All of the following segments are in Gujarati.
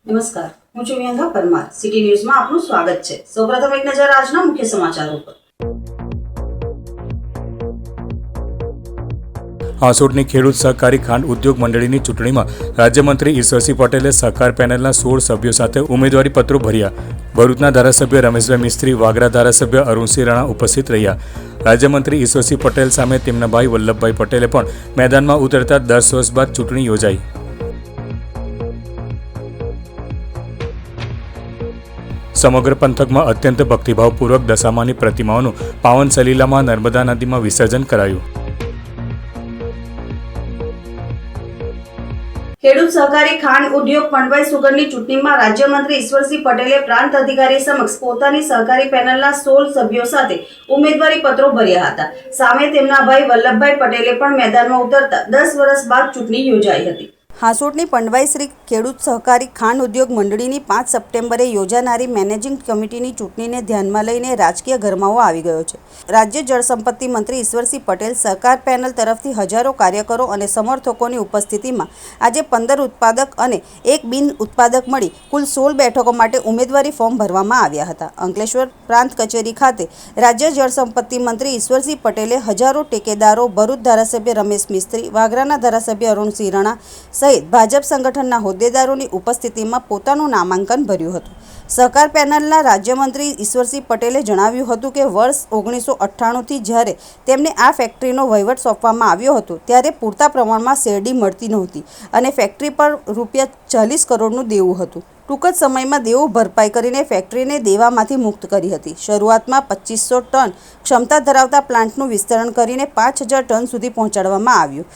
નમસ્કાર, હું છું વિહંગા પરમાર. સિટી ન્યૂઝમાં આપનું સ્વાગત છે. સૌપ્રથમ એક નજર આજના મુખ્ય સમાચારો પર. હાંસોટની ખેડૂત સહકારી ખાંડ ઉદ્યોગ મંડળીની ચૂંટણીમાં રાજ્યમંત્રી ઈશ્વરસિંહ પટેલે સહકાર પેનલના 16 સભ્યો સાથે ઉમેદવારી પત્રો ભર્યા. ભરૂચના ધારાસભ્ય રમેશભાઈ મિસ્ત્રી, વાગરા ધારાસભ્ય અરુણસિંહ રાણા ઉપસ્થિત રહ્યા. રાજ્યમંત્રી ઈશ્વરસિંહ પટેલ સામે તેમના ભાઈ વલ્લભભાઈ પટેલે પણ મેદાનમાં ઉતરતા 10 વર્ષ બાદ ચૂંટણી યોજાઈ. સમગ્ર પંથકમાં અત્યંત ભક્તિભાવપૂર્વક દશામાની પ્રતિમાઓનું પાવન સલીલામાં નર્મદા નદીમાં વિસર્જન કરાયું. ખેડૂત સહકારી ખાંડ ઉદ્યોગ પંડવાઈ સુગરની ચૂંટણીમાં રાજ્યમંત્રી ઈશ્વરસિંહ પટેલે પ્રાંત અધિકારી સમક્ષ પોતાની સહકારી પેનલના 16 સભ્યો સાથે ઉમેદવારી પત્રો ભર્યા હતા. સામે તેમના ભાઈ વલ્લભભાઈ પટેલે પણ મેદાનમાં ઉતરતા 10 વર્ષ બાદ ચૂંટણી યોજાઈ હતી. હાંસોટની પંડવાઈ શ્રી ખેડૂત સહકારી ખાંડ ઉદ્યોગ મંડળીની 5 સપ્ટેમ્બરે યોજાનારી મેનેજિંગ કમિટીની ચૂંટણીને ધ્યાનમાં લઈને રાજકીય ગરમાવો આવી ગયો છે. રાજ્ય જળસંપત્તિ મંત્રી ઈશ્વરસિંહ પટેલ સહકાર પેનલ તરફથી હજારો કાર્યકરો અને સમર્થકોની ઉપસ્થિતિમાં આજે 15 ઉત્પાદક અને 1 બિન ઉત્પાદક મળી કુલ 16 બેઠકો માટે ઉમેદવારી ફોર્મ ભરવામાં આવ્યા હતા. અંકલેશ્વર પ્રાંત કચેરી ખાતે રાજ્ય જળસંપત્તિ મંત્રી ઈશ્વરસિંહ પટેલે હજારો ટેકેદારો, ભરૂચ ધારાસભ્ય રમેશ મિસ્ત્રી, વાગરાના ધારાસભ્ય અરુણસિંહ રાણા સહિત ભાજપ સંગઠનના હોદ્દેદારોની ઉપસ્થિતિમાં પોતાનું નામાંકન ભર્યું હતું. સહકાર પેનલના રાજ્યમંત્રી ઈશ્વરસિંહ પટેલે જણાવ્યું હતું કે વર્ષ 1998થી જ્યારે તેમને આ ફેક્ટરીનો વહીવટ સોંપવામાં આવ્યો હતો ત્યારે પૂરતા પ્રમાણમાં શેરડી મળતી નહોતી અને ફેક્ટરી પર ₹40 કરોડનું દેવું હતું. ટૂંક જ સમયમાં દેવું ભરપાઈ કરીને ફેક્ટરીને દેવામાંથી મુક્ત કરી હતી. શરૂઆતમાં 2500 ટન ક્ષમતા ધરાવતા પ્લાન્ટનું વિસ્તરણ કરીને 5000 ટન સુધી પહોંચાડવામાં આવ્યું.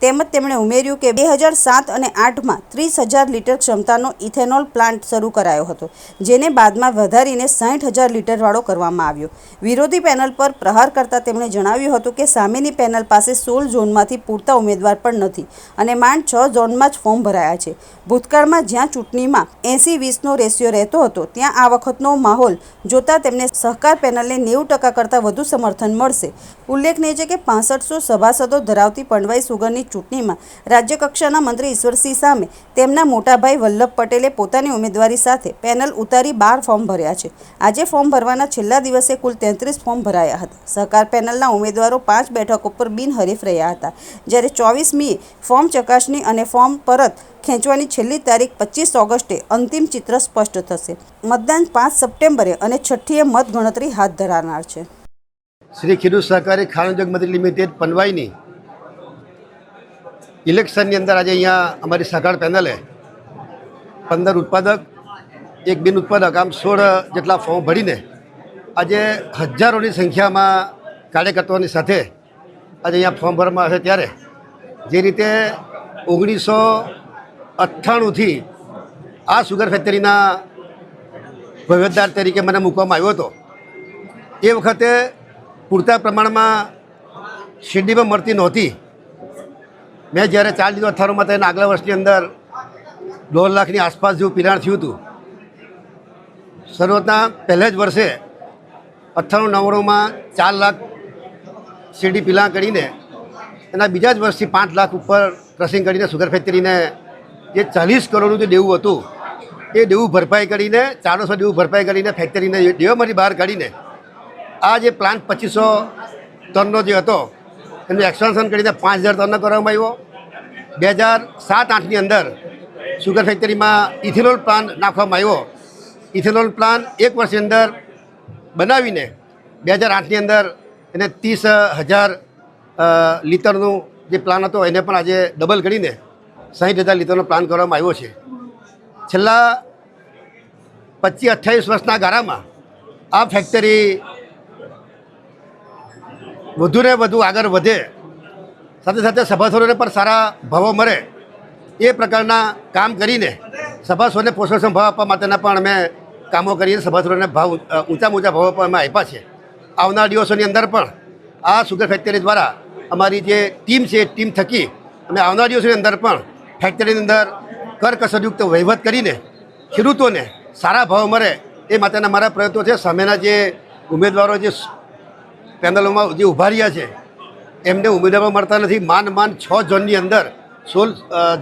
તેમજ તેમણે ઉમેર્યું કે 2007 અને 8માં 30,000 લીટર ક્ષમતાનો ઇથેનોલ પ્લાન્ટ શરૂ કરાયો હતો, જેને બાદમાં વધારીને 60,000 લીટરવાળો કરવામાં આવ્યો. વિરોધી પેનલ પર પ્રહાર કરતા તેમણે જણાવ્યું હતું કે સામેની પેનલ પાસે 16 ઝોનમાંથી પૂરતા ઉમેદવાર પણ નથી અને માંડ 6 ઝોનમાં જ ફોર્મ ભરાયા છે. ભૂતકાળમાં જ્યાં ચૂંટણીમાં 80-20નો રેશિયો રહેતો હતો, ત્યાં આ વખતનો માહોલ જોતા તેમને સહકાર પેનલને 90% કરતાં વધુ સમર્થન મળશે. ઉલ્લેખનીય છે કે 6500 સભાસદો ધરાવતી પંડવાઈ સુગરની ચૂંટણીમાં રાજ્યકક્ષાના મંત્રી ઈશ્વરસિંહ સામે તેમના મોટાભાઈ વલ્લભ પટેલે પોતાની ઉમેદવારી સાથે પેનલ ઉતારી 12 ફોર્મ ભર્યા છે. આજે ફોર્મ ભરવાના છેલ્લા દિવસે કુલ 33 ફોર્મ ભરાયા હતા. સહકાર પેનલના ઉમેદવારો 5 બેઠકો પર બિનહરીફ રહ્યા હતા, જ્યારે 24મીએ ફોર્મ ચકાસણી અને ફોર્મ પરત ખેંચવાની છેલ્લી તારીખ 25 ઓગસ્ટે અંતિમ ચિત્ર સ્પષ્ટ થશે. મતદાન 5 સપ્ટેમ્બરે અને 6મીએ મત ગણતરી હાથ ધરાનાર છે. શ્રી ખેડૂત સહકારી ખાંડ ઉદ્યોગ મંડળી લિમિટેડ પંડવાઈની ઇલેક્શનની અંદર આજે અહીંયા અમારી સહકાર પેનલે 15 ઉત્પાદક, 1 બિન ઉત્પાદક, આમ 16 જેટલા ફોર્મ ભરીને આજે હજારોની સંખ્યામાં કાર્યકર્તાઓની સાથે આજે અહીંયા ફોર્મ ભરવામાં આવે. ત્યારે જે રીતે 1998થી આ સુગર ફેક્ટરીના વહીવટદાર તરીકે મને મૂકવામાં આવ્યો હતો, એ વખતે પૂરતા પ્રમાણમાં શેરડી પણ મળતી નહોતી. મેં જ્યારે 4/18માં તેના આગલા વર્ષની અંદર 1.5 લાખની આસપાસ જેવું પિરાણ થયું હતું. શરૂઆતના પહેલા જ વર્ષે 98-99માં 4 લાખ શેરડી પિલાણ કરીને એના બીજા જ વર્ષથી 5 લાખ ઉપર ક્રશિંગ કરીને સુગર ફેક્ટરીને જે 40 કરોડનું જે દેવું હતું એ દેવું ભરપાઈ કરીને 400 દેવું ભરપાઈ કરીને ફેક્ટરીને દેવામાંથી બહાર કાઢીને આ જે પ્લાન્ટ 2500 ટનનો જે હતો એનું એક્સપાન્શન કરીને 5000 ટનનો કરવામાં આવ્યો. 2007-8ની અંદર સુગર ફેક્ટરીમાં ઇથેનોલ પ્લાન્ટ નાખવામાં આવ્યો. ઇથેનોલ પ્લાન્ટ 1 વર્ષની અંદર બનાવીને 2008ની અંદર એને 30,000 લીટરનું જે પ્લાન હતો એને પણ આજે ડબલ કરીને 60,000 લીટરનો પ્લાન કરવામાં આવ્યો છે. છેલ્લા 25-28 વર્ષના ગાળામાં આ ફેક્ટરી વધુને વધુ આગળ વધે, સાથે સાથે સભાસદોને પણ સારા ભાવો મળે એ પ્રકારના કામ કરીને સભાસદોને પોષણ ભાવ આપવા માટેના પણ અમે કામો કરીને સભાસદોને ભાવ ઊંચા ભાવો પણ અમે આપ્યા છે. આવનારા દિવસોની અંદર પણ આ સુગર ફેક્ટરી દ્વારા અમારી જે ટીમ છે એ ટીમ થકી અમે આવનારા દિવસોની અંદર પણ ફેક્ટરીની અંદર કરકસરયુક્ત વહીવટ કરીને ખેડૂતોને સારા ભાવ મળે એ માટેના મારા પ્રયત્નો છે. સામેના જે ઉમેદવારો જે પેનલોમાં જે ઊભા રહ્યા છે એમને ઉમેદવારો મળતા નથી. માંડ 6 ઝોનની અંદર 16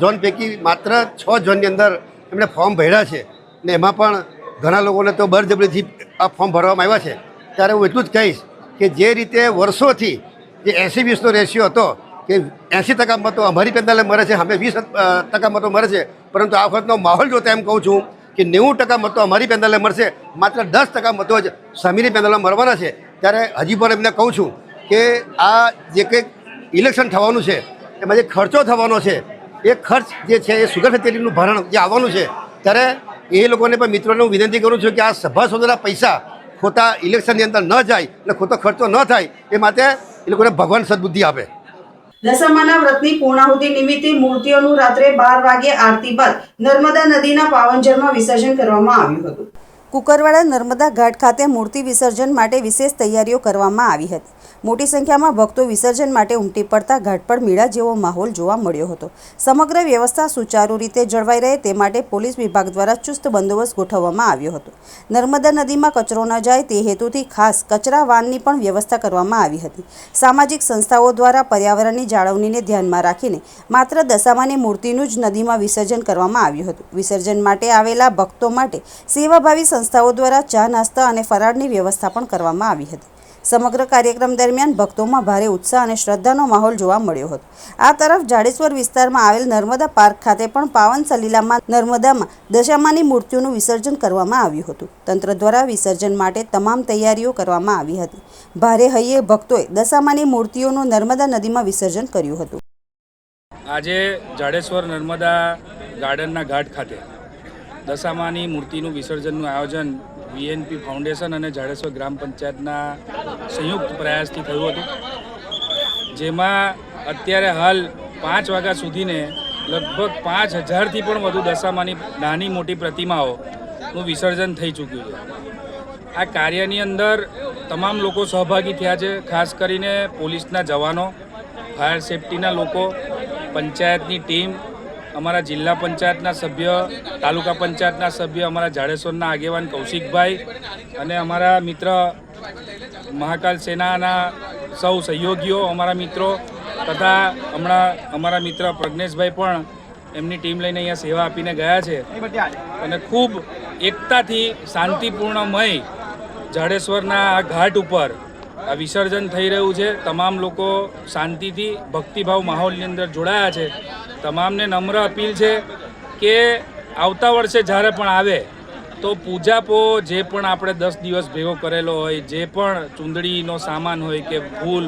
ઝોન પૈકી માત્ર 6 ઝોનની અંદર એમણે ફોર્મ ભર્યા છે ને એમાં પણ ઘણા લોકોને તો બળજબરીથી આ ફોર્મ ભરવામાં આવ્યા છે. ત્યારે હું એટલું જ કહીશ કે જે રીતે વર્ષોથી જે 80-20નો રેશિયો હતો કે 80% મતો અમારી પેનલે મળે છે, અમે 20% મતો મળે છે, પરંતુ આ વખતનો માહોલ જોતા એમ કહું છું કે 90% મતો અમારી પેનલે મળશે, માત્ર 10% મતો જ સામેની પેનલમાં મળવાના છે. ત્યારે હજી પણ એમને કહું છું કે આ જે કંઈક ઇલેક્શન થવાનું છે એમાં જે ખર્ચો થવાનો છે એ ખર્ચ જે છે એ સુગર ફેક્ટરીનું ભરણ જે આવવાનું છે, ત્યારે એ લોકોને પણ મિત્રોને હું વિનંતી કરું છું કે આ સભાસદોના પૈસા ખોટા ઇલેક્શનની અંદર ન જાય અને ખોટો ખર્ચો ન થાય એ માટે એ લોકોને ભગવાન સદબુદ્ધિ આપે. દશામાના વ્રતની પૂર્ણાહુતિ નિમિત્તે મૂર્તિઓનું રાત્રે 12 વાગ્યે આરતી બાદ નર્મદા નદીના પાવનજળમાં વિસર્જન કરવામાં આવ્યું હતું. કુકરવાડા નર્મદા ઘાટ ખાતે મૂર્તિ વિસર્જન માટે વિશેષ તૈયારીઓ કરવામાં આવી હતી. મોટી સંખ્યામાં ભક્તો વિસર્જન માટે ઉમટી પડતા ઘાટ પર મેળા જેવો માહોલ જોવા મળ્યો હતો. સમગ્ર વ્યવસ્થા સુચારુ રીતે જળવાઈ રહે તે માટે પોલીસ વિભાગ દ્વારા ચુસ્ત બંદોબસ્ત ગોઠવવામાં આવ્યો હતો. નર્મદા નદીમાં કચરો ન જાય તે હેતુથી ખાસ કચરા વાનની પણ વ્યવસ્થા કરવામાં આવી હતી. સામાજિક સંસ્થાઓ દ્વારા પર્યાવરણની જાળવણીને ધ્યાનમાં રાખીને માત્ર દશામાની મૂર્તિનું જ નદીમાં વિસર્જન કરવામાં આવ્યું હતું. વિસર્જન માટે આવેલા ભક્તો માટે સેવાભાવી સંસ્થાઓ દ્વારા ચા, નાસ્તા અને ફરાળની વ્યવસ્થા પણ કરવામાં આવી હતી. સમગ્ર કાર્યક્રમ દરમિયાન ભક્તોમાં ભારે ઉત્સાહ અને શ્રદ્ધાનો માહોલ જોવા મળ્યો હતો. આ તરફ જાડેશ્વર વિસ્તારમાં આવેલ નર્મદા પાર્ક ખાતે પણ પાવન સલીલામાં નર્મદામાં દશામાની મૂર્તિઓનું વિસર્જન કરવામાં આવ્યું હતું. તંત્ર દ્વારા વિસર્જન માટે તમામ તૈયારીઓ કરવામાં આવી હતી. ભારે હૈયે ભક્તોએ દશામાની મૂર્તિઓનું નર્મદા નદીમાં વિસર્જન કર્યું હતું. આજે જાડેશ્વર નર્મદા ગાર્ડનના ઘાટ ખાતે દશામાની મૂર્તિનું વિસર્જનનું આયોજન વીએનપી ફાઉન્ડેશન અને જાડેશ્વર ગ્રામ પંચાયતના સંયુક્ત પ્રયાસથી થયું હતું, જેમાં અત્યારે હાલ 5 વાગ્યા સુધીને લગભગ 5000થી પણ વધુ દશામાની નાની મોટી પ્રતિમાઓનું વિસર્જન થઈ ચૂક્યું છે. આ કાર્યની અંદર તમામ લોકો સહભાગી થયા છે, ખાસ કરીને પોલીસના જવાનો, ફાયર સેફટીના લોકો, પંચાયતની ટીમ, અમારા જિલ્લા પંચાયતના સભ્ય, તાલુકા પંચાયતના સભ્ય, અમારા જાડેશ્વરના આગેવાન કૌશિકભાઈ અને અમારા મિત્ર મહાકાલ સેનાના સૌ સહયોગીઓ, અમારા મિત્રો તથા હમણાં અમારા મિત્ર પ્રજ્ઞેશભાઈ પણ એમની ટીમ લઈને અહીંયા સેવા આપીને ગયા છે અને ખૂબ એકતાથી શાંતિપૂર્ણમય જાડેશ્વરના આ ઘાટ ઉપર આ વિસર્જન થઈ રહ્યું છે. તમામ લોકો શાંતિથી ભક્તિભાવ માહોલની અંદર જોડાયા છે. તમામને નમ્ર અપીલ છે કે આવતા વર્ષે જ્યારે પણ આવે તો પૂજાપો જે પણ આપણે 10 દિવસ ભેગો કરેલો હોય, જે પણ ચૂંદડીનો સામાન હોય કે ફૂલ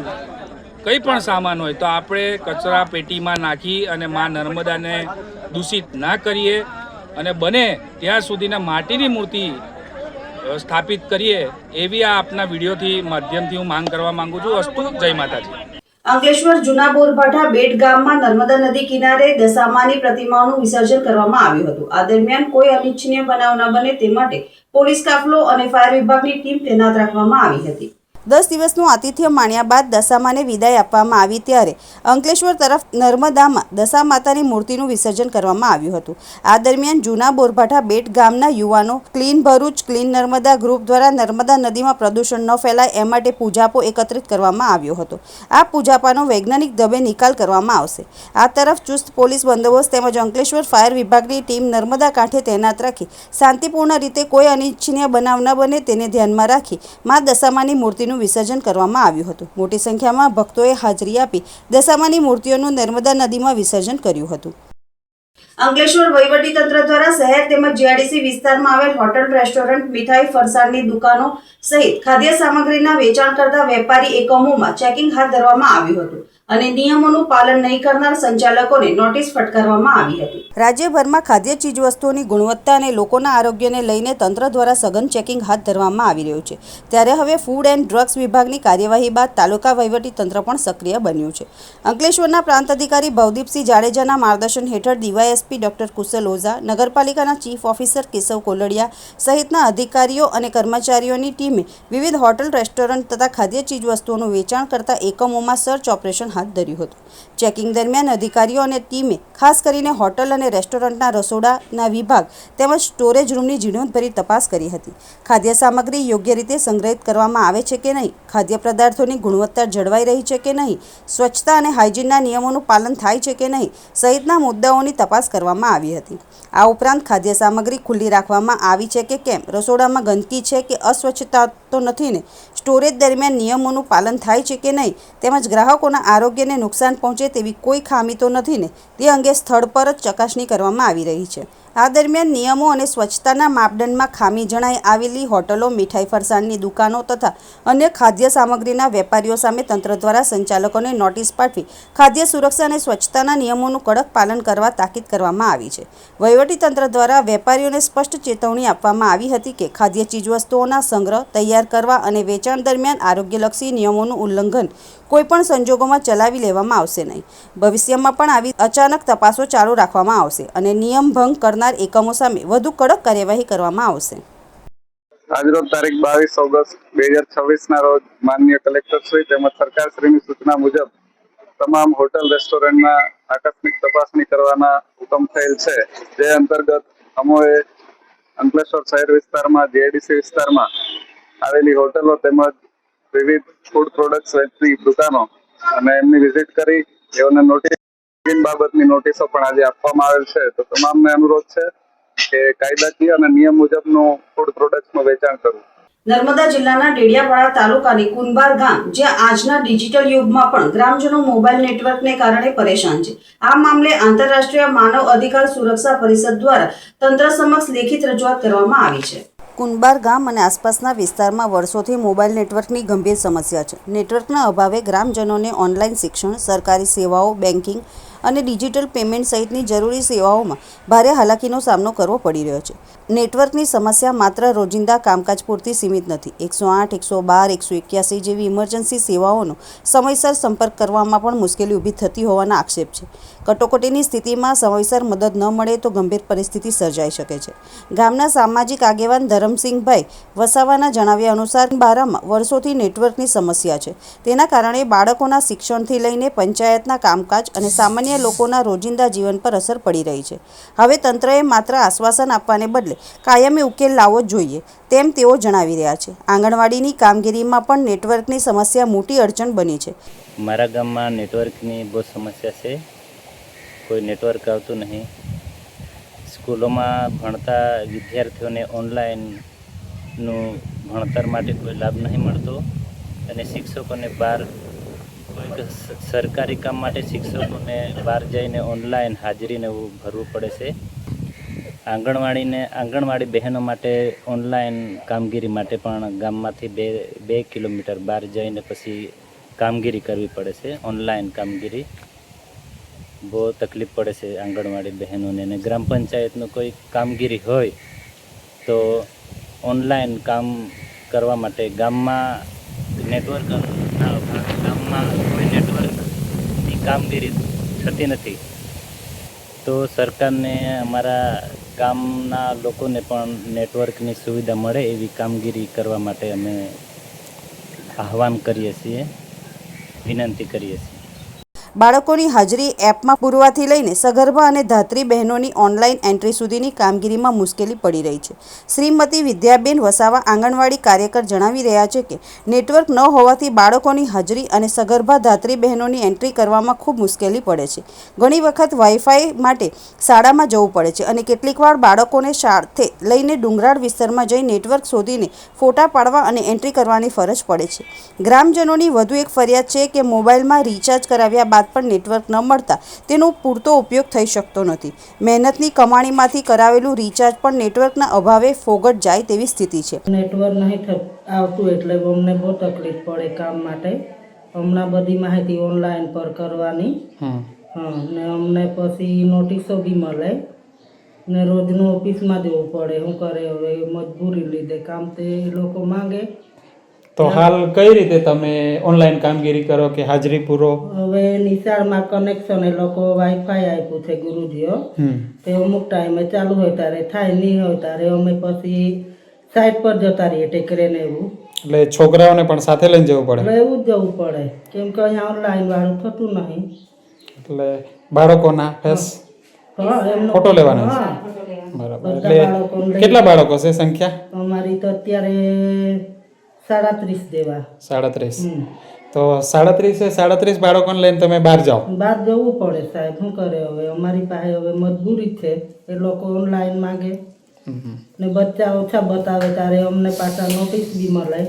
કંઈ પણ સામાન હોય, તો આપણે કચરા પેટીમાં નાખી અને મા નર્મદાને દૂષિત ના કરીએ અને બને ત્યાં સુધીના માટીની મૂર્તિ સ્થાપિત કરીએ એવી આ આપના વિડીયોથી માધ્યમથી હું માંગ કરવા માંગુ છું. અસ્તુ, જય માતાજી. અંકલેશ્વર જૂના બોરભાઠા બેટ ગામમાં નર્મદા નદી કિનારે દશામાની પ્રતિમાઓનું વિસર્જન કરવામાં આવ્યું હતું. આ દરમિયાન કોઈ અનિચ્છનીય બનાવ ન બને તે માટે પોલીસ કાફલો અને ફાયર વિભાગની ટીમ તૈનાત રાખવામાં આવી હતી. 10 દિવસનું આતિથ્ય માણ્યા બાદ દશામાને વિદાય આપવામાં આવી ત્યારે અંકલેશ્વર તરફ નર્મદામાં દશા માતાની મૂર્તિનું વિસર્જન કરવામાં આવ્યું હતું. આ દરમિયાન જૂના બોરભાઠા બેટ ગામના યુવાનો clean Bharuch, clean Narmada group દ્વારા નર્મદા નદીમાં પ્રદૂષણ ન ફેલાય એ માટે પૂજાપો એકત્રિત કરવામાં આવ્યો હતો. આ પૂજાપાનો વૈજ્ઞાનિક ઢબે નિકાલ કરવામાં આવશે. આ તરફ ચુસ્ત પોલીસ બંદોબસ્ત તેમજ અંકલેશ્વર ફાયર વિભાગની ટીમ નર્મદા કાંઠે તૈનાત રાખી શાંતિપૂર્ણ રીતે કોઈ અનિચ્છનીય બનાવ ન બને તેને ધ્યાનમાં રાખી મા દશામાની મૂર્તિનું વિસર્જન કરવામાં આવ્યું હતું. મોટી સંખ્યામાં ભક્તોએ હાજરી આપી દશામાની મૂર્તિઓનું નર્મદા નદીમાં વિસર્જન કર્યું હતું. અંકલેશ્વર વહીવટીતંત્ર દ્વારા શહેર તેમજ જીઆઈડીસી વિસ્તારમાં આવેલ હોટલ, રેસ્ટોરન્ટ, મીઠાઈ, ફરસાણની દુકાનો સહિત ખાદ્ય સામગ્રીના વેચાણ કરતા વેપારી એકમોમાં ચેકિંગ હાથ ધરવામાં આવ્યું હતું અને નિયમોનું પાલન નહીં કરનાર સંચાલકોને નોટિસ ફટકારવામાં આવી હતી. રાજ્યભરમાં ખાદ્ય ચીજવસ્તુઓની ગુણવત્તા અને લોકોના આરોગ્યને લઈને તંત્ર દ્વારા સઘન ચેકિંગ હાથ ધરવામાં આવી રહ્યું છે. ત્યારે હવે ફૂડ એન્ડ ડ્રગ્સ વિભાગની કાર્યવાહી બાદ તાલુકા વહીવટીતંત્ર પણ સક્રિય બન્યું છે. અંકલેશ્વરના પ્રાંત અધિકારી ભવદીપસિંહ જાડેજાના માર્ગદર્શન હેઠળ ડીવાયએસપી ડોક્ટર કુશલ ઓઝા, નગરપાલિકાના ચીફ ઓફિસર કેશવ કોલડિયા સહિતના અધિકારીઓ અને કર્મચારીઓની ટીમે વિવિધ હોટલ, રેસ્ટોરન્ટ તથા ખાદ્ય ચીજવસ્તુઓનું વેચાણ કરતા એકમોમાં સર્ચ ઓપરેશન હાથ ધર્યું હતું. ચેકિંગ દરમિયાન અધિકારીઓ અને ટીમે ખાસ કરીને હોટલ અને રેસ્ટોરન્ટના રસોડાના વિભાગ તેમજ સ્ટોરેજ રૂમની ઝીણવટભરી તપાસ કરી હતી. ખાદ્ય સામગ્રી યોગ્ય રીતે સંગ્રહિત કરવામાં આવે છે કે નહીં, ખાદ્ય પદાર્થોની ગુણવત્તા જળવાઈ રહી છે કે નહીં, સ્વચ્છતા અને હાઇજીનના નિયમોનું પાલન થાય છે કે નહીં સહિતના મુદ્દાઓની તપાસ કરવામાં આવી હતી. આ ઉપરાંત ખાદ્ય સામગ્રી ખુલ્લી રાખવામાં આવી છે કે કેમ, રસોડામાં ગંદકી છે કે અસ્વચ્છતા તો નથી ને, સ્ટોરેજ દરમિયાન નિયમોનું પાલન થાય છે કે નહીં તેમજ ગ્રાહકોના આરોગ્યને નુકસાન પહોંચે તેવી કોઈ ખામી તો નથી ને તે અંગે સ્થળ પર જ ચકાસણી કરવામાં આવી રહી છે. આ દરમિયાન નિયમો અને સ્વચ્છતાના માપદંડમાં ખામી જણાઈ આવેલી હોટલો, મીઠાઈ ફરસાણની દુકાનો તથા અન્ય ખાદ્ય સામગ્રીના વેપારીઓ સામે તંત્ર દ્વારા સંચાલકોને નોટિસ પાઠવી ખાદ્ય સુરક્ષા અને સ્વચ્છતાના નિયમોનું કડક પાલન કરવા તાકીદ કરવામાં આવી છે. વહીવટીતંત્ર દ્વારા વેપારીઓને સ્પષ્ટ ચેતવણી આપવામાં આવી હતી કે ખાદ્ય ચીજવસ્તુઓના સંગ્રહ, તૈયાર કરવા અને વેચાણ દરમિયાન આરોગ્યલક્ષી નિયમોનું ઉલ્લંઘન કોઈપણ સંજોગોમાં ચલાવી લેવામાં આવશે નહીં. ભવિષ્યમાં પણ આવી અચાનક તપાસો ચાલુ રાખવામાં આવશે અને નિયમ ભંગ કરનાર એકમો સામે વધુ કડક કાર્યવાહી કરવામાં આવશે. આજરોજ તારીખ 22 ઓગસ્ટ 2026ના રોજ માનનીય કલેક્ટરશ્રી તેમજ સરકારશ્રીની સૂચના મુજબ તમામ હોટલ, રેસ્ટોરન્ટના આકસ્મિક તપાસણી કરવાના હુકમ થયેલ છે. જે અંતર્ગત અમોએ અંકલેશ્વર શહેર વિસ્તારમાં, જીઆઈડીસી વિસ્તારમાં આવેલી હોટલો તેમજ વિવિધ ફૂડ પ્રોડક્ટ્સ વેચતી દુકાનો અને એમની વિઝિટ કરી એઓને નોટિસ બાબતની નોટિસો પણ આજે આપવામાં આવેલ છે. તો તમામને અનુરોધ છે કે કાયદાકીય અને નિયમ મુજબનું ફૂડ પ્રોડક્ટ્સનું વેચાણ કરવું. નર્મદા જિલ્લાના ડેડિયાપાડા તાલુકાની કુંભાર ગામ, જ્યાં આજના ડિજિટલ યુગમાં પણ ગ્રામજનો મોબાઈલ નેટવર્કને કારણે પરેશાન છે. આ મામલે આંતરરાષ્ટ્રીય માનવ અધિકાર સુરક્ષા પરિષદ દ્વારા તંત્ર સમક્ષ લેખિત રજૂઆત કરવામાં આવી છે. કુંભાર ગામ અને આસપાસના વિસ્તારમાં વર્ષોથી મોબાઈલ નેટવર્કની ગંભીર સમસ્યા છે. નેટવર્કના અભાવે ગ્રામજનોને ઓનલાઈન શિક્ષણ, સરકારી સેવાઓ, બેન્કિંગ અને ડિજિટલ પેમેન્ટ સહિતની જરૂરી સેવાઓમાં ભારે હાલાકીનો સામનો કરવો પડી રહ્યો છે. નેટવર્કની સમસ્યા માત્ર રોજિંદા કામકાજ પૂરતી સીમિત નથી. 108, 112, 181 જેવી ઇમરજન્સી સેવાઓનો સમયસર સંપર્ક કરવામાં પણ મુશ્કેલી ઊભી થતી હોવાના આક્ષેપ છે. કટોકટીની સ્થિતિમાં સમયસર મદદ ન મળે તો ગંભીર પરિસ્થિતિ સર્જાઈ શકે છે. ગામના સામાજિક આગેવાન ધરમસિંહભાઈ વસાવાના જણાવ્યા અનુસાર બારામાં વર્ષોથી નેટવર્કની સમસ્યા છે. તેના કારણે બાળકોના શિક્ષણથી લઈને પંચાયતના કામકાજ અને સામાન્ય લોકોના રોજિંદા જીવન પર અસર પડી રહી છે. હવે તંત્રએ માત્ર આશ્વાસન આપવાને બદલે કાયમી ઉકેલ લાવવો જોઈએ તેમ તેઓ જણાવી રહ્યા છે. આંગણવાડીની કામગીરીમાં પણ નેટવર્કની સમસ્યા મોટી અડચણ બની છે. મારા ગામમાં નેટવર્કની બહુ સમસ્યા છે. કોઈ નેટવર્ક આવતું નહીં. સ્કૂલોમાં ભણતા વિદ્યાર્થીઓને ઓનલાઈનનું ભણતર માટે કોઈ લાભ નહીં મળતો અને શિક્ષકોને બહાર કોઈક સરકારી કામ માટે શિક્ષકોને બહાર જઈને ઓનલાઈન હાજરીને એવું ભરવું પડે છે. આંગણવાડી બહેનો માટે ઓનલાઈન કામગીરી માટે પણ ગામમાંથી બે કિલોમીટર બહાર જઈને પછી કામગીરી કરવી પડે છે. ઓનલાઈન કામગીરી બહુ તકલીફ પડે છે આંગણવાડી બહેનોને. અને ગ્રામ પંચાયતનું કોઈ કામગીરી હોય તો ઓનલાઈન કામ કરવા માટે ગામમાં નેટવર્કના અભાવે ગામમાં કોઈ નેટવર્કની કામગીરી થતી નથી. તો સરકારને અમારા ગામના લોકોને પણ નેટવર્કની સુવિધા મળે એવી કામગીરી કરવા માટે અમે આહવાન કરીએ છીએ, વિનંતી કરીએ છીએ. બાળકોની હાજરી એપમાં પૂરવાથી લઈને સગર્ભા અને ધાત્રી બહેનોની ઓનલાઈન એન્ટ્રી સુધીની કામગીરીમાં મુશ્કેલી પડી રહી છે. શ્રીમતી વિદ્યાબેન વસાવા આંગણવાડી કાર્યકર જણાવી રહ્યા છે કે નેટવર્ક ન હોવાથી બાળકોની હાજરી અને સગર્ભા ધાત્રી બહેનોની એન્ટ્રી કરવામાં ખૂબ મુશ્કેલી પડે છે. ઘણી વખત વાઈફાઈ માટે શાળામાં જવું પડે છે અને કેટલીકવાર બાળકોને સાથે લઈને ડુંગરાળ વિસ્તારમાં જઈ નેટવર્ક શોધીને ફોટા પાડવા અને એન્ટ્રી કરવાની ફરજ પડે છે. ગ્રામજનોની વધુ એક ફરિયાદ છે કે મોબાઈલમાં રિચાર્જ કરાવ્યા બાદ પણ નેટવર્ક ન મળતા તેનો પૂરતો ઉપયોગ થઈ શકતો નથી. મહેનતની કમાણીમાંથી કરાવેલું રિચાર્જ પણ નેટવર્કના અભાવે ફોગટ જાય તેવી સ્થિતિ છે. નેટવર્ક નહીં આવતું એટલે અમને બહુ તકલીફ પડે કામ માટે. હમણાં બધી માહિતી ઓનલાઈન પર કરવાની ને અમને પછી નોટિસો બી મળે ને રોજનું ઓફિસમાં જવું પડે. શું કરે હવે મજબૂરી લીધે કામ તે લોકો માંગે. તો હાલ કઈ રીતે તમે ઓનલાઈન કામગીરી કરો કે હાજરી પૂરો? હવે નિશાળમાં કનેક્શન એ લોકો વાઈફાઈ આપ્યું છે ગુરુજીઓ, તે અમુક ટાઈમે ચાલુ હોય ત્યારે થાય, નહીં હોય ત્યારે અમે પછી સાઈડ પર જતા રહીએ ટેકરે ને એવું. એટલે છોકરાઓને પણ સાથે લઈને જવું પડે. રહેવું જ જવું પડે કેમ કે અહીંયા ઓનલાઈન વાળું થતું નહીં. એટલે બાળકોના ફેસ હા એમનો ફોટો લેવાનો છે. હા બરાબર. બધા એટલે બાળકોને લઈ- કેટલા બાળકો છે સંખ્યા? અમારી તો અત્યારે 37 જેવા. 37. તો 37 બાળકોને લઈને તમે બહાર જાઓ. બહાર જવું પડે સાહેબ, શું કરે હવે, અમારી પાસે હવે મજબૂરી છે. એ લોકો ઓનલાઈન માગે ને બચ્ચા ઓછા બતાવે ત્યારે અમને પાછા નોટિસ બી મળે.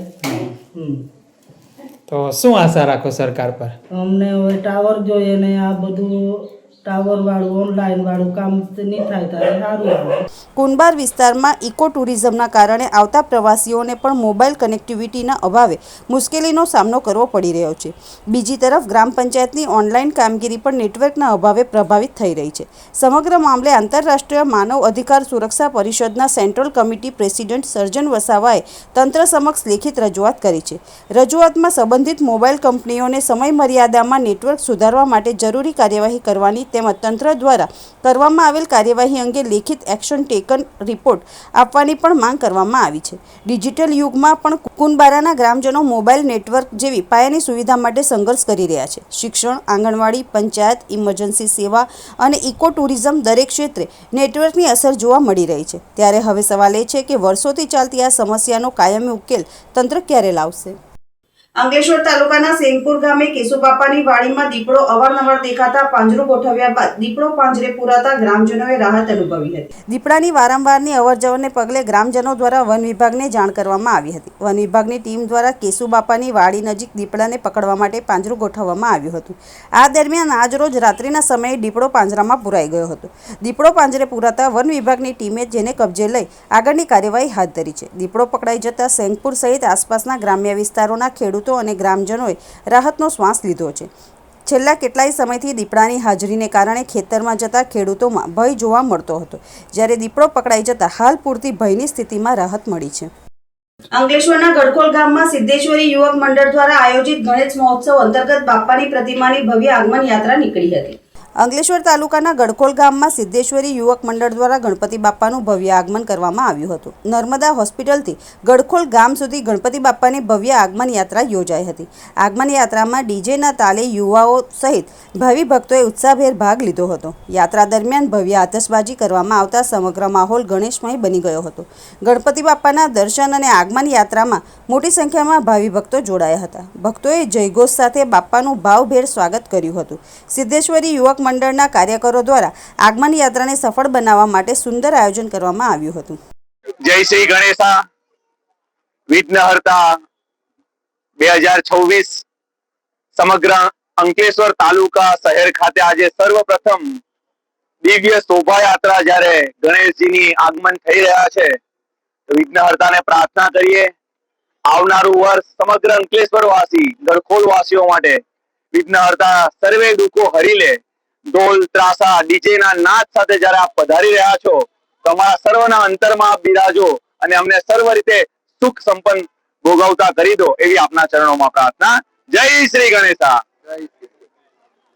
તો શું આશા રાખો સરકાર પર? અમને હવે ટાવર જોઈએ ને આ બધું ટાવર વાળું ઓનલાઈન વાળું કામ નહીં થાય ત્યારે સારું આવે. કુંભાર વિસ્તારમાં ઇકો ટુરિઝમના કારણે આવતા પ્રવાસીઓને પણ મોબાઈલ કનેક્ટિવિટીના અભાવે મુશ્કેલીનો સામનો કરવો પડી રહ્યો છે. બીજી તરફ ગ્રામ પંચાયતની ઓનલાઈન કામગીરી પણ નેટવર્કના અભાવે પ્રભાવિત થઈ રહી છે. સમગ્ર મામલે આંતરરાષ્ટ્રીય માનવ અધિકાર સુરક્ષા પરિષદના સેન્ટ્રલ કમિટી પ્રેસિડેન્ટ સર્જન વસાવાએ તંત્ર સમક્ષ લેખિત રજૂઆત કરી છે. રજૂઆતમાં સંબંધિત મોબાઈલ કંપનીઓને સમય મર્યાદામાં નેટવર્ક સુધારવા માટે જરૂરી કાર્યવાહી કરવાની તેમજ તંત્ર દ્વારા કરવામાં આવેલ કાર્યવાહી અંગે લેખિત એક્શન ટેકન રિપોર્ટ આપવાની પણ માંગ કરવામાં આવી છે. ડિજિટલ યુગમાં પણ કુંભારાના ગ્રામજનો મોબાઈલ નેટવર્ક જેવી પાયાની સુવિધા માટે સંઘર્ષ કરી રહ્યા છે. શિક્ષણ, આંગણવાડી, પંચાયત, ઇમરજન્સી સેવા અને ઇકો ટુરિઝમ દરેક ક્ષેત્રે નેટવર્કની અસર જોવા મળી રહી છે. ત્યારે હવે સવાલ એ છે કે વર્ષોથી ચાલતી આ સમસ્યાનો કાયમી ઉકેલ તંત્ર ક્યારે લાવશે? અંકલેશ્વર તાલુકાના સેનપુર ગામે કેશુબાપાની વાડીમાં દીપડો અવારનવાર દેખાતા પાંજરું ગોઠવ્યા બાદ દીપડો પાંજરે પુરાતા ગ્રામજનોએ રાહત અનુભવી હતી. દીપડાની વારંવારની અવરજવરને પગલે ગ્રામજનો દ્વારા વન વિભાગને જાણ કરવામાં આવી હતી. વન વિભાગની ટીમ દ્વારા કેશુબાપાની વાડી નજીક દીપડાને પકડવા માટે પાંજરું ગોઠવવામાં આવ્યું હતું. આ દરમિયાન આજરોજ રાત્રિના સમયે દીપડો પાંજરામાં પુરાઈ ગયો હતો. દીપડો પાંજરે પુરાતા વન વિભાગની ટીમે જેને કબજે લઈ આગળની કાર્યવાહી હાથ ધરી છે. દીપડો પકડાઈ જતા સેનપુર સહિત આસપાસના ગ્રામ્ય વિસ્તારોના ખેડૂતો અને ગ્રામજનોએ રાહતનો શ્વાસ લીધો છે. છેલ્લા કેટલાય સમયથી દીપડાની હાજરીને કારણે ખેતરમાં જતા ખેડૂતોમાં ભય જોવા મળતો હતો. જ્યારે દીપડો પકડાઈ જતા હાલ પૂરતી ભયની સ્થિતિમાં રાહત મળી છે. અંકલેશ્વરના ગડખોલ ગામમાં સિદ્ધેશ્વરી યુવક મંડળ દ્વારા આયોજિત ગણેશ મહોત્સવ અંતર્ગત બાપાની પ્રતિમાની ભવ્ય આગમન યાત્રા નીકળી હતી. અંકલેશ્વર તાલુકાના ગડખોલ ગામમાં સિદ્ધેશ્વરી યુવક મંડળ દ્વારા ગણપતિ બાપાનું ભવ્ય આગમન કરવામાં આવ્યું હતું. નર્મદા હોસ્પિટલથી ગડખોલ ગામ સુધી ગણપતિ બાપાની ભવ્ય આગમન યાત્રા યોજાઈ હતી. આગમન યાત્રામાં ડીજેના તાલે યુવાઓ સહિત ભાવિ ભક્તોએ ઉત્સાહભેર ભાગ લીધો હતો. યાત્રા દરમિયાન ભવ્ય આતશબાજી કરવામાં આવતા સમગ્ર માહોલ ગણેશમય બની ગયો હતો. ગણપતિ બાપાના દર્શન અને આગમન યાત્રામાં મોટી સંખ્યામાં ભાવિ ભક્તો જોડાયા હતા. ભક્તોએ જયઘોષ સાથે બાપાનું ભાવભેર સ્વાગત કર્યું હતું. સિદ્ધેશ્વરી યુવક મંડળના કાર્યકરો દ્વારા આગમન યાત્રાને સફળ બનાવવા માટે સુંદર આયોજન કરવામાં આવ્યું હતું. જય શ્રી ગણેશા વિઘ્નહર્તા 2026 સમગ્ર અંકલેશ્વર તાલુકા શહેર ખાતે આજે સર્વપ્રથમ દિવ્ય શોભાયાત્રા જ્યારે ગણેશજીની આગમન થઈ રહ્યા છે તો વિઘ્નહર્તાને પ્રાર્થના કરીએ આવનારું વર્ષ સમગ્ર અંકલેશ્વર વાસી ગડખોલ વાસીઓ માટે વિઘ્નહર્તા સર્વે દુઃખો હરી લે. ઢોલ ત્રાસા ડીજેના નાદ સાથે જ્યારે આપ પધારી રહ્યા છો તો અમારા સર્વના અંતરમાં આપ બિરાજો અને અમને સર્વ રીતે સુખ સંપન્ન ભોગવતા કરી દો એવી આપના ચરણોમાં પ્રાર્થના. જય શ્રી ગણેશા.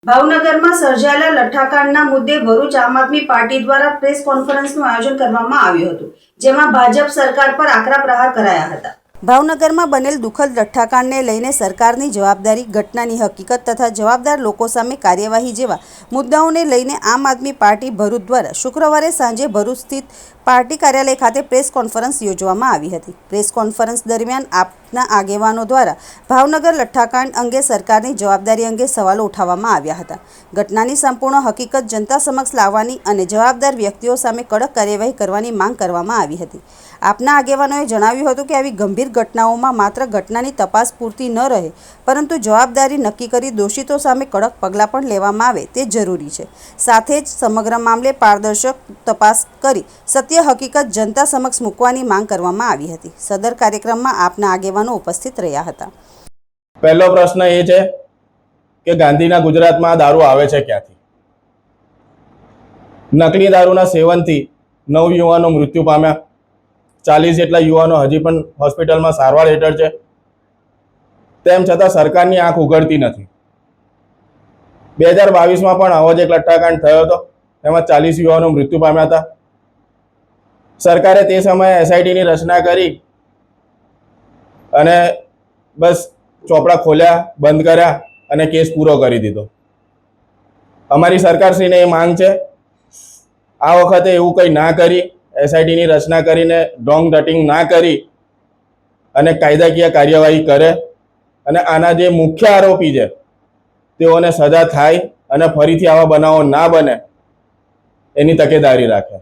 ભાવનગરમાં સર્જાયેલા લઠ્ઠાકાંડના મુદ્દે ભરૂચ આમ આદમી પાર્ટી દ્વારા પ્રેસ કોન્ફરન્સનું આયોજન કરવામાં આવ્યું હતું, જેમાં ભાજપ સરકાર પર આકરા પ્રહાર કરાયા હતા. ભાવનગરમાં બનેલ દુઃખદ લઠ્ઠાકાંડને લઈને સરકારની જવાબદારી, ઘટનાની હકીકત તથા જવાબદાર લોકો સામે કાર્યવાહી જેવા મુદ્દાઓને લઈને આમ આદમી પાર્ટી ભરૂચ દ્વારા શુક્રવારે સાંજે ભરૂચ સ્થિત પાર્ટી કાર્યાલય ખાતે પ્રેસ કોન્ફરન્સ યોજવામાં આવી હતી. પ્રેસ કોન્ફરન્સ દરમિયાન આપના આગેવાનો દ્વારા ભાવનગર લઠ્ઠાકાંડ અંગે સરકારની જવાબદારી અંગે સવાલો ઉઠાવવામાં આવ્યા હતા. ઘટનાની સંપૂર્ણ હકીકત જનતા સમક્ષ લાવવાની અને જવાબદાર વ્યક્તિઓ સામે કડક કાર્યવાહી કરવાની માંગ કરવામાં આવી હતી. આપના આગેવાનોએ જણાવ્યું હતું કે આવી ગંભીર ઘટનાઓમાં માત્ર ઘટનાની તપાસ પૂરતી ન રહે, પરંતુ જવાબદારી નક્કી કરી દોષિતો સામે કડક પગલાં પણ લેવામાં આવે તે જરૂરી છે. સાથે જ સમગ્ર મામલે પારદર્શક તપાસ કરી સત્ય હકીકત જનતા સમક્ષ મૂકવાની માંગ કરવામાં આવી હતી. સદર કાર્યક્રમમાં આપના આગેવાનો ઉપસ્થિત રહ્યા હતા. પહેલો પ્રશ્ન એ છે કે ગાંધીના ગુજરાતમાં દારૂ આવે છે ક્યાંથી? નકલી દારૂના સેવનથી 9 યુવાનો મૃત્યુ પામ્યા. 40 જેટલા યુવાનો હજી પણ હોસ્પિટલમાં સારવાર હેઠળ છે. તેમ છતાં સરકારની આંખ ઉઘડતી નથી. 2022માં પણ આવો જ એક લઠ્ઠાકાંડ થયો હતો, તેમાં 40 યુવાનો મૃત્યુ પામ્યા હતા. સરકારે તે સમયે એસઆઈટીની રચના કરી અને બસ ચોપડા ખોલ્યા, બંધ કર્યા અને કેસ પૂરો કરી દીધો. અમારી સરકારશ્રીને એ માંગ છે આ વખતે એવું કંઈ ના કરી, એસઆઈટીની રચના કરીને ડોંગ ડટિંગ ના કરી અને કાયદાકીય કાર્યવાહી કરે અને આના જે મુખ્ય આરોપી છે તેઓને સજા થાય અને ફરીથી આવા બનાવો ના બને એની તકેદારી રાખે.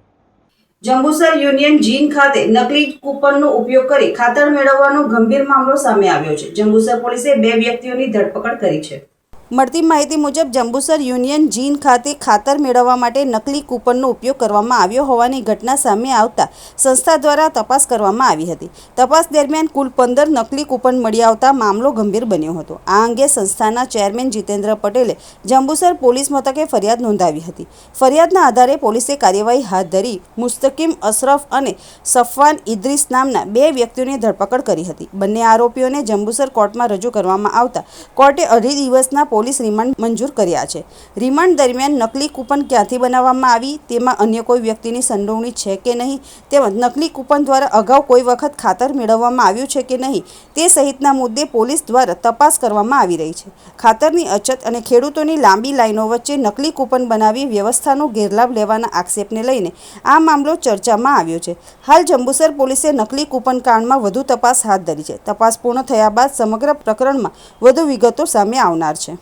જંબુસર યુનિયન જીન ખાતે નકલી કૂપનનો ઉપયોગ કરી ખાતર મેળવવાનો ગંભીર મામલો સામે આવ્યો છે. જંબુસર પોલીસે 2 વ્યક્તિઓની ધરપકડ કરી છે. મળતી માહિતી મુજબ જંબુસર યુનિયન જીન ખાતે ખાતર મેળવવા માટે નકલી કૂપનનો ઉપયોગ કરવામાં આવ્યો હોવાની ઘટના સામે આવતા સંસ્થા દ્વારા તપાસ કરવામાં આવી હતી. તપાસ દરમિયાન કુલ 15 નકલી કૂપન મળી આવતા મામલો ગંભીર બન્યો હતો. આ અંગે સંસ્થાના ચેરમેન જીતેન્દ્ર પટેલે જંબુસર પોલીસ મથકે ફરિયાદ નોંધાવી હતી. ફરિયાદના આધારે પોલીસે કાર્યવાહી હાથ ધરી મુસ્તકીમ અશરફ અને સફવાન ઇદ્રીસ નામના 2 વ્યક્તિઓની ધરપકડ કરી હતી. બંને આરોપીઓને જંબુસર કોર્ટમાં રજૂ કરવામાં આવતા કોર્ટે 2.5 દિવસના પોલીસ રિમાન્ડ મંજૂર કર્યા છે. રિમાન્ડ દરમિયાન નકલી કૂપન ક્યાંથી બનાવવામાં આવી, તેમાં અન્ય કોઈ વ્યક્તિની સંડોવણી છે કે નહીં, તેમજ નકલી કૂપન દ્વારા અગાઉ કોઈ વખત ખાતર મેળવવામાં આવ્યું છે કે નહીં તે સહિતના મુદ્દે પોલીસ દ્વારા તપાસ કરવામાં આવી રહી છે. ખાતરની અછત અને ખેડૂતોની લાંબી લાઈનો વચ્ચે નકલી કૂપન બનાવી વ્યવસ્થાનો ગેરલાભ લેવાના આક્ષેપને લઈને આ મામલો ચર્ચામાં આવ્યો છે. હાલ જંબુસર પોલીસે નકલી કૂપન કાંડમાં વધુ તપાસ હાથ ધરી છે. તપાસ પૂર્ણ થયા બાદ સમગ્ર પ્રકરણમાં વધુ વિગતો સામે આવનાર છે.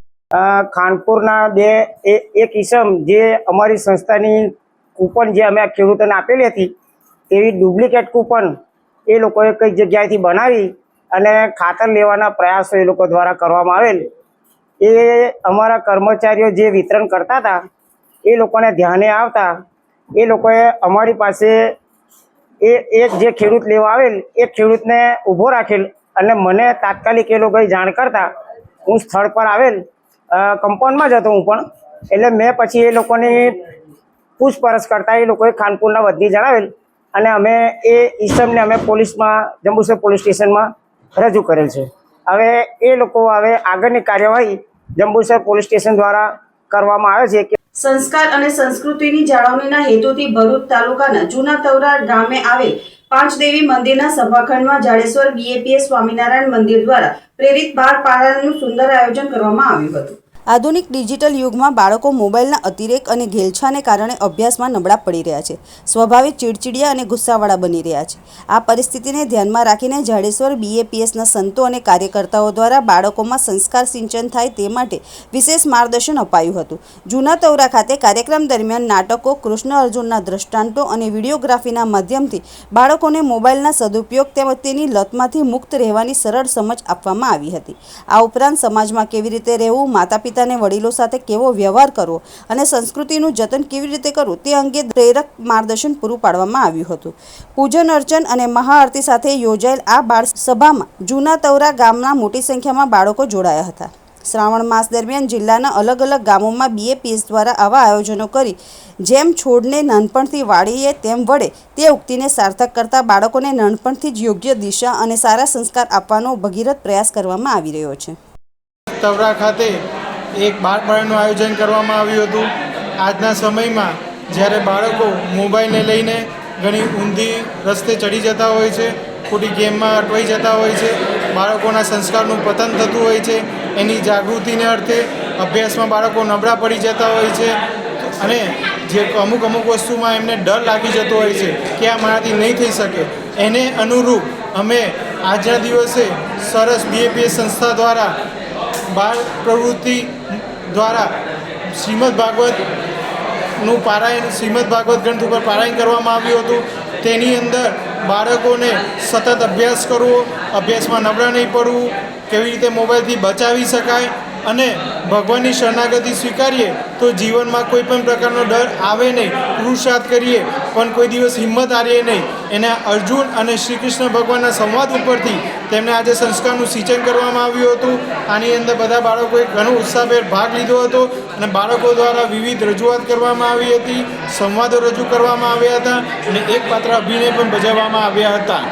ખાનપુરના એક ઈસમ જે અમારી સંસ્થાની કૂપન જે અમે ખેડૂતોને આપેલી હતી એવી ડુપ્લિકેટ કૂપન એ લોકોએ કઈ જગ્યાએથી બનાવી અને ખાતર લેવાના પ્રયાસો એ લોકો દ્વારા કરવામાં આવેલ. એ અમારા કર્મચારીઓ જે વિતરણ કરતા હતા એ લોકોને ધ્યાને આવતા એ લોકોએ અમારી પાસે એક જે ખેડૂત લેવા આવેલ એ ખેડૂતને ઊભો રાખેલ અને મને તાત્કાલિક એ લોકોએ જાણ કરતા હું સ્થળ પર આવેલ. કમ્પાઉન્ડમાં જ હતો હું પણ, એટલે મેં પછી એ લોકોની પૂછપરછ કરતા એ લોકોએ ખાનપુરના વતની જણાવેલ અને અમે એ ઈસમને અમે પોલીસમાં જંબુસર પોલીસ સ્ટેશનમાં રજૂ કરેલ છે. હવે એ લોકો હવે આગળની કાર્યવાહી જંબુસર પોલીસ સ્ટેશન દ્વારા કરવામાં આવે છે. સંસ્કાર અને સંસ્કૃતિની જાળવણીના હેતુથી ભરૂચ તાલુકાના જૂના તવરા ગામે આવેલ પાંચદેવી મંદિરના સભાખંડમાં જાડેશ્વર BAPS સ્વામિનારાયણ મંદિર દ્વારા પ્રેરિત બાળ પારાયણનું સુંદર આયોજન કરવામાં આવ્યું હતું. આધુનિક ડિજિટલ યુગમાં બાળકો મોબાઈલના અતિરેક અને ઘેલછાને કારણે અભ્યાસમાં નબળા પડી રહ્યા છે. સ્વાભાવિક ચીડચીડિયા અને ગુસ્સાવાળા બની રહ્યા છે. આ પરિસ્થિતિને ધ્યાનમાં રાખીને જાડેશ્વર BAPSના સંતો અને કાર્યકર્તાઓ દ્વારા બાળકોમાં સંસ્કાર સિંચન થાય તે માટે વિશેષ માર્ગદર્શન અપાયું હતું. જૂના તવરા ખાતે કાર્યક્રમ દરમિયાન નાટકો, કૃષ્ણ અર્જુનના દ્રષ્ટાંતો અને વિડીયોગ્રાફીના માધ્યમથી બાળકોને મોબાઈલના સદુપયોગ તેમજ તેની લતમાંથી મુક્ત રહેવાની સરળ સમજ આપવામાં આવી હતી. આ ઉપરાંત સમાજમાં કેવી રીતે રહેવું, માતા પિતાને વડીલો સાથે કેવો વ્યવહાર કરવો અને સંસ્કૃતિનું જતન કેવી રીતે કરવું તે અંગે પ્રેરક માર્ગદર્શન પૂરું પાડવામાં આવ્યું હતું. પૂજન અર્ચન અને મહાઆરતી સાથે યોજાયેલ આ બાળ સભામાં જૂના તવરા ગામના મોટી સંખ્યામાં બાળકો જોડાયા હતા. શ્રાવણ માસ દરમિયાન જિલ્લાના અલગ અલગ ગામોમાં BAPS દ્વારા આવા આયોજનો કરી જેમ છોડને નાનપણથી વાળીએ તેમ વળે તે ઉક્તિને સાર્થક કરતા બાળકોને નાનપણથી જ યોગ્ય દિશા અને સારા સંસ્કાર આપવાનો ભગીરથ પ્રયાસ કરવામાં આવી રહ્યો છે. તવરા ખાતે એક બાળ પારાયણનું આયોજન કરવામાં આવ્યું હતું. આજના સમયમાં જ્યારે બાળકો મોબાઈલને લઈને ઘણી ઊંધી રસ્તે ચડી જતા હોય છે, ખોટી ગેમમાં અટવાઈ જતા હોય છે, બાળકોના સંસ્કારનું પતન થતું હોય છે, એની જાગૃતિને અર્થે અભ્યાસમાં બાળકો નબળા પડી જતા હોય છે અને જે અમુક વસ્તુમાં એમને ડર લાગી જતો હોય છે કે આ મારાથી નહીં થઈ શકે, એને અનુરૂપ અમે આજના દિવસે સરસ BAPS સંસ્થા દ્વારા બાળ પ્રવૃત્તિ દ્વારા શ્રીમદ ભાગવત ગ્રંથ ઉપર પારાયણ કરવામાં આવ્યું હતું. તેની અંદર બાળકોને સતત અભ્યાસ કરવો, અભ્યાસમાં નબળા નહીં પડવું, કેવી રીતે મોબાઈલથી બચાવી શકાય અને ભગવાનની શરણાગતિ સ્વીકારીએ તો જીવનમાં કોઈ પણ પ્રકારનો ડર આવે નહીં, પુરુષાર્થ કરીએ પણ કોઈ દિવસ હિંમત હારીએ નહીં. એના અર્જુન અને શ્રી કૃષ્ણ ભગવાનના સંવાદ ઉપરથી તેમને આજે સંસ્કારનું સિંચન કરવામાં આવ્યું હતું. આની અંદર બધા બાળકોએ ઘણો ઉત્સાહભેર ભાગ લીધો હતો અને બાળકો દ્વારા વિવિધ રજૂઆત કરવામાં આવી હતી, સંવાદો રજૂ કરવામાં આવ્યા હતા અને એક પાત્ર અભિનય પણ ભજવવામાં આવ્યા હતા.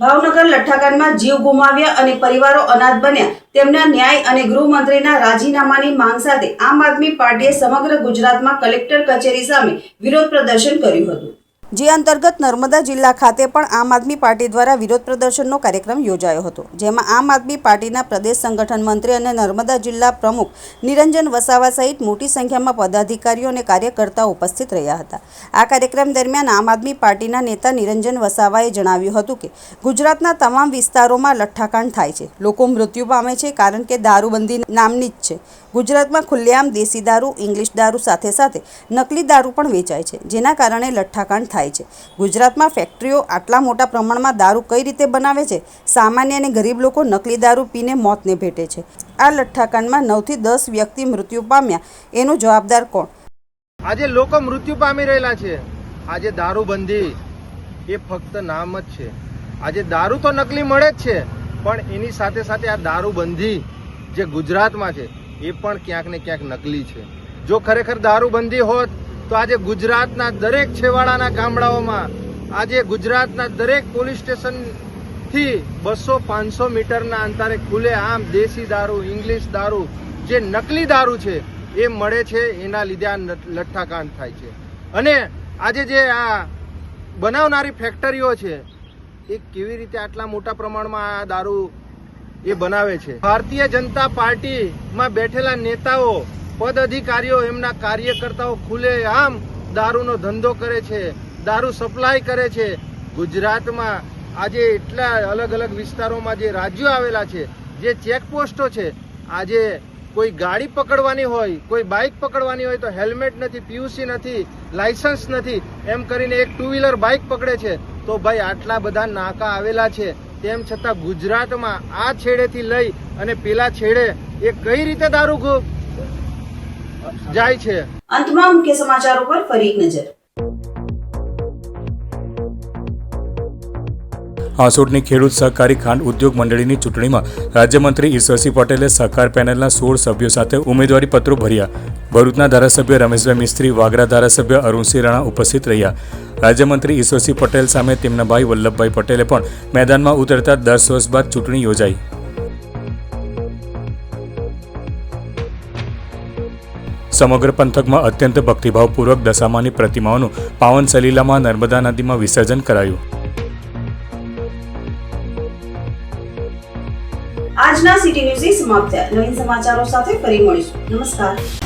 ભાવનગર લઠ્ઠાકાંડમાં જીવ ગુમાવ્યા અને પરિવારો અનાથ બન્યા તેમના ન્યાય અને ગૃહમંત્રીના રાજીનામાની માંગ સાથે આમ આદમી પાર્ટીએ સમગ્ર ગુજરાતમાં કલેક્ટર કચેરી સામે વિરોધ પ્રદર્શન કર્યું હતું. જે અંતર્ગત નર્મદા જિલ્લા ખાતે પણ આમ આદમી પાર્ટી દ્વારા વિરોધ પ્રદર્શનનો કાર્યક્રમ યોજાયો હતો, જેમાં આમ આદમી પાર્ટીના પ્રદેશ સંગઠન મંત્રી અને નર્મદા જિલ્લા પ્રમુખ નિરંજન વસાવા સહિત મોટી સંખ્યામાં પદાધિકારીઓ અને કાર્યકર્તાઓ ઉપસ્થિત રહ્યા હતા। આ કાર્યક્રમ દરમિયાન આમ આદમી પાર્ટીના નેતા નિરંજન વસાવાએ જણાવ્યું હતું કે ગુજરાતના તમામ વિસ્તારોમાં લઠ્ઠાકાંડ થાય છે, લોકો મૃત્યુ પામે છે કારણ કે દારૂબંધી નામની જ છે। ગુજરાતમાં ખુલ્લેઆમ દેશી દારૂ, ઇંગ્લિશ દારૂ સાથે સાથે નકલી દારૂ પણ વેચાય છે, જેના કારણે લઠ્ઠાકાંડ થાય છે। ગુજરાતમાં ફેક્ટરીઓ આટલા મોટા પ્રમાણમાં દારૂ કઈ રીતે બનાવે છે? સામાન્ય અને ગરીબ લોકો નકલી દારૂ પીને મોતને ભેટે છે। આ લઠ્ઠાકાંડમાં 9 થી 10 વ્યક્તિ મૃત્યુ પામ્યા, એનો જવાબદાર કોણ? આજે લોકો મૃત્યુ પામી રહેલા છે। આજે દારૂબંધી એ ફક્ત નામ જ છે। આજે દારૂ તો નકલી મળે જ છે, પણ એની સાથે સાથે આ દારૂબંધી જે ગુજરાતમાં છે એ પણ ક્યાંક ને ક્યાંક નકલી છે। જો ખરેખર દારૂબંધી હોત તો આજે ગુજરાતના દરેક છેવાડાના ગામડાઓમાં, આજે ગુજરાતના દરેક પોલીસ સ્ટેશનથી 200-500 મીટરના અંતરે ખુલ્લે આમ દેશી દારૂ, ઇંગ્લિશ દારૂ, જે નકલી દારૂ છે એ મળે છે। એના લીધે આ લઠ્ઠાકાંડ થાય છે। અને આજે જે આ બનાવનારી ફેક્ટરીઓ છે એ કેવી રીતે આટલા મોટા પ્રમાણમાં આ દારૂ એ બનાવે છે? ભારતીય જનતા પાર્ટીમાં બેઠેલા નેતાઓ, પદ અધિકારીઓ, એમના કાર્યકર્તાઓ ખુલ્લે આમ દારૂનો ધંધો કરે છે, દારૂ સપ્લાય કરે છે। ગુજરાતમાં આજે એટલા અલગ અલગ વિસ્તારોમાં જે રાજ્યો આવેલા છે, જે ચેકપોસ્ટો છે, આજે કોઈ ગાડી પકડવાની હોય, કોઈ બાઇક પકડવાની હોય તો હેલ્મેટ નથી, પીયુસી નથી, લાયસન્સ નથી, એમ કરીને એક 2 વ્હીલર બાઇક પકડે છે। તો ભાઈ આટલા બધા નાકા આવેલા છે, તેમ છતાં ગુજરાતમાં આ છેડેથી લઈ અને પેલા છેડે એ કઈ રીતે દારૂ જાય છે? અંતમાં મુખ્ય સમાચારો પર ફરી એક નજર। હાંસોટની ખેડૂત સહકારી ખાંડ ઉદ્યોગ મંડળીની ચૂંટણીમાં રાજ્યમંત્રી ઈશ્વરસિંહ પટેલે સહકાર પેનલના 16 સભ્યો સાથે ઉમેદવારી પત્રો ભર્યા। ભરૂચના ધારાસભ્ય રમેશભાઈ મિસ્ત્રી, વાગરા ધારાસભ્ય અરુણસિંહ રાણા ઉપસ્થિત રહ્યા। રાજ્યમંત્રી ઈશ્વરસિંહ પટેલ સામે તેમના ભાઈ વલ્લભભાઈ પટેલે પણ મેદાનમાં ઉતરતા 10 વર્ષ બાદ ચૂંટણી યોજાઈ। સમગ્ર પંથકમાં અત્યંત ભક્તિભાવપૂર્વક દશામાની પ્રતિમાઓનું પાવન સલીલામાં નર્મદા નદીમાં વિસર્જન કરાયું। આજના સિટી ન્યૂઝ સમાપ્ત થયા। નવીન સમાચારો સાથે ફરી મળીશું। નમસ્કાર।